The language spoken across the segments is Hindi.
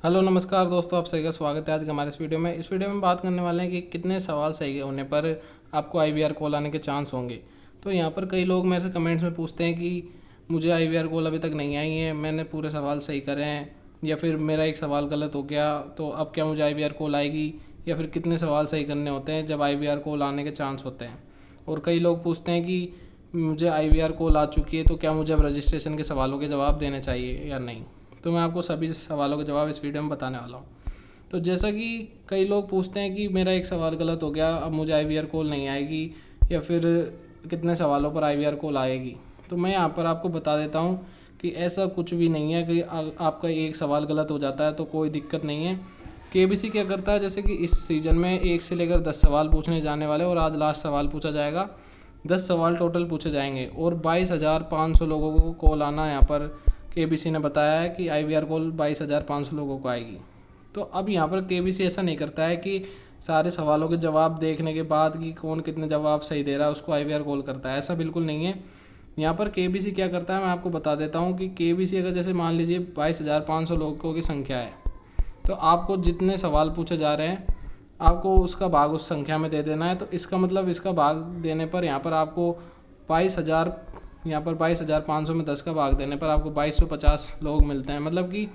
हेलो नमस्कार दोस्तों, आप सभी का स्वागत है आज के हमारे इस वीडियो में। इस वीडियो में बात करने वाले हैं कि कितने सवाल सही होने पर आपको आईवीआर कॉल आने के चांस होंगे। तो यहाँ पर कई लोग मेरे से कमेंट्स में पूछते हैं कि मुझे आईवीआर कॉल अभी तक नहीं आई है, मैंने पूरे सवाल सही करे हैं, या फिर मेरा एक सवाल गलत हो गया तो अब क्या मुझे आईवीआर कॉल आएगी, या फिर कितने सवाल सही करने होते हैं जब आईवीआर कॉल आने के चांस होते हैं। और कई लोग पूछते हैं कि मुझे आईवीआर कॉल आ चुकी है तो क्या मुझे अब रजिस्ट्रेशन के सवालों के जवाब देने चाहिए या नहीं। तो मैं आपको सभी सवालों के जवाब इस वीडियो में बताने वाला हूँ। तो जैसा कि कई लोग पूछते हैं कि मेरा एक सवाल गलत हो गया, अब मुझे आईवीआर कॉल नहीं आएगी, या फिर कितने सवालों पर आईवीआर कॉल आएगी। तो मैं यहाँ पर आपको बता देता हूँ कि ऐसा कुछ भी नहीं है कि आपका एक सवाल गलत हो जाता है तो कोई दिक्कत नहीं है। केबीसी क्या करता है, जैसे कि इस सीज़न में 1 से लेकर 10 सवाल पूछने जाने वाले, और आज लास्ट सवाल पूछा जाएगा। 10 सवाल टोटल पूछे जाएंगे और 22,500 लोगों को कॉल आना, यहाँ पर केबीसी ने बताया है कि आईवीआर कॉल 22,500 लोगों को आएगी। तो अब यहाँ पर केबीसी ऐसा नहीं करता है कि सारे सवालों के जवाब देखने के बाद कि कौन कितने जवाब सही दे रहा है उसको आईवीआर कॉल करता है, ऐसा बिल्कुल नहीं है। यहाँ पर केबीसी क्या करता है, मैं आपको बता देता हूँ कि केबीसी अगर जैसे मान लीजिए 22,500 लोगों की संख्या है, तो आपको जितने सवाल पूछे जा रहे हैं आपको उसका भाग उस संख्या में दे देना है। तो इसका मतलब इसका भाग देने पर यहाँ पर आपको 22,000, यहाँ पर 22,500 में 10 का भाग देने पर आपको 2250 लोग मिलते हैं। मतलब कि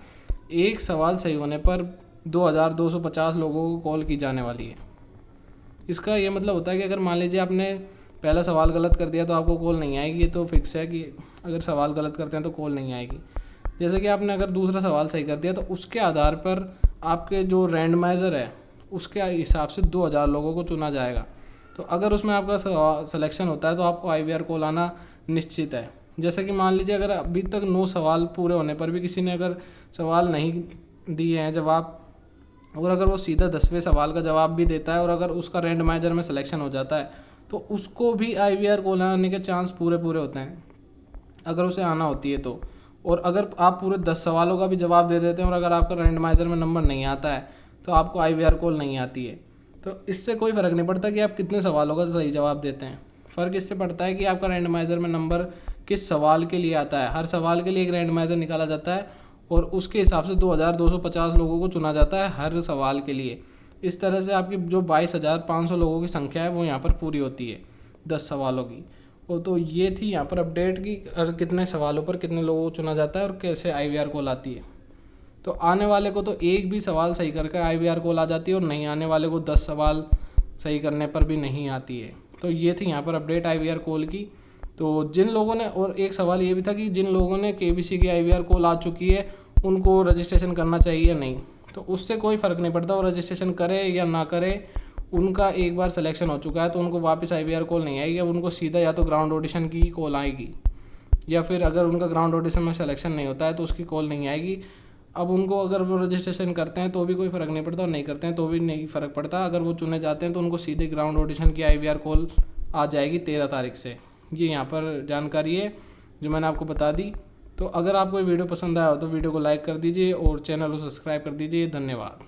एक सवाल सही होने पर 2,250 लोगों को कॉल की जाने वाली है। इसका ये मतलब होता है कि अगर मान लीजिए आपने पहला सवाल गलत कर दिया तो आपको कॉल नहीं आएगी। ये तो फिक्स है कि अगर सवाल गलत करते हैं तो कॉल नहीं आएगी। जैसे कि आपने अगर दूसरा सवाल सही कर दिया तो उसके आधार पर आपके जो रैंडमाइज़र है उसके हिसाब से 2,000 लोगों को चुना जाएगा। तो अगर उसमें आपका सिलेक्शन होता है तो आपको आईवीआर कॉल आना निश्चित है। जैसे कि मान लीजिए अगर अभी तक 9 सवाल पूरे होने पर भी किसी ने अगर सवाल नहीं दिए हैं जवाब, और अगर वो सीधा 10वें सवाल का जवाब भी देता है और अगर उसका रैंडमाइजर में सिलेक्शन हो जाता है तो उसको भी आईवीआर कॉल आने के चांस पूरे होते हैं, अगर उसे आना होती है तो। और अगर आप पूरे 10 सवालों का भी जवाब दे देते हैं और अगर आपका रैंडमाइजर में नंबर नहीं आता है तो आपको आईवीआर कॉल नहीं आती है। तो इससे कोई फ़र्क नहीं पड़ता कि आप कितने सवालों का सही जवाब देते हैं, फ़र्क इससे पड़ता है कि आपका रैंडमाइजर में नंबर किस सवाल के लिए आता है। हर सवाल के लिए एक रैंडमाइजर निकाला जाता है और उसके हिसाब से 2,250 लोगों को चुना जाता है हर सवाल के लिए। इस तरह से आपकी जो 22,500 लोगों की संख्या है वो यहाँ पर पूरी होती है 10 सवालों की। वो तो ये थी यहाँ पर अपडेट कि कितने सवालों पर कितने लोगों को चुना जाता है और कैसे आईवीआर कॉल आती है। तो आने वाले को तो एक भी सवाल सही करके आईवीआर कॉल आ जाती है और नहीं आने वाले को 10 सवाल सही करने पर भी नहीं आती है। तो ये थी यहाँ पर अपडेट आईवीआर कॉल की। तो जिन लोगों ने, और एक सवाल ये भी था कि जिन लोगों ने केबीसी की आईवीआर कॉल आ चुकी है उनको रजिस्ट्रेशन करना चाहिए या नहीं। तो उससे कोई फ़र्क नहीं पड़ता, वो रजिस्ट्रेशन करे या ना करे, उनका एक बार सिलेक्शन हो चुका है तो उनको वापस आईवीआर कॉल नहीं आएगी। अब उनको सीधा या तो ग्राउंड ऑडिशन की कॉल आएगी, या फिर अगर उनका ग्राउंड ऑडिशन में सिलेक्शन नहीं होता है तो उसकी कॉल नहीं आएगी। अब उनको अगर वो रजिस्ट्रेशन करते हैं तो भी कोई फ़र्क नहीं पड़ता और नहीं करते हैं तो भी नहीं फ़र्क पड़ता। अगर वो चुने जाते हैं तो उनको सीधे ग्राउंड ऑडिशन की आईवीआर कॉल आ जाएगी 13 तारीख से। ये यहाँ पर जानकारी है जो मैंने आपको बता दी। तो अगर आपको ये वीडियो पसंद आया हो तो वीडियो को लाइक कर दीजिए और चैनल को सब्सक्राइब कर दीजिए। धन्यवाद।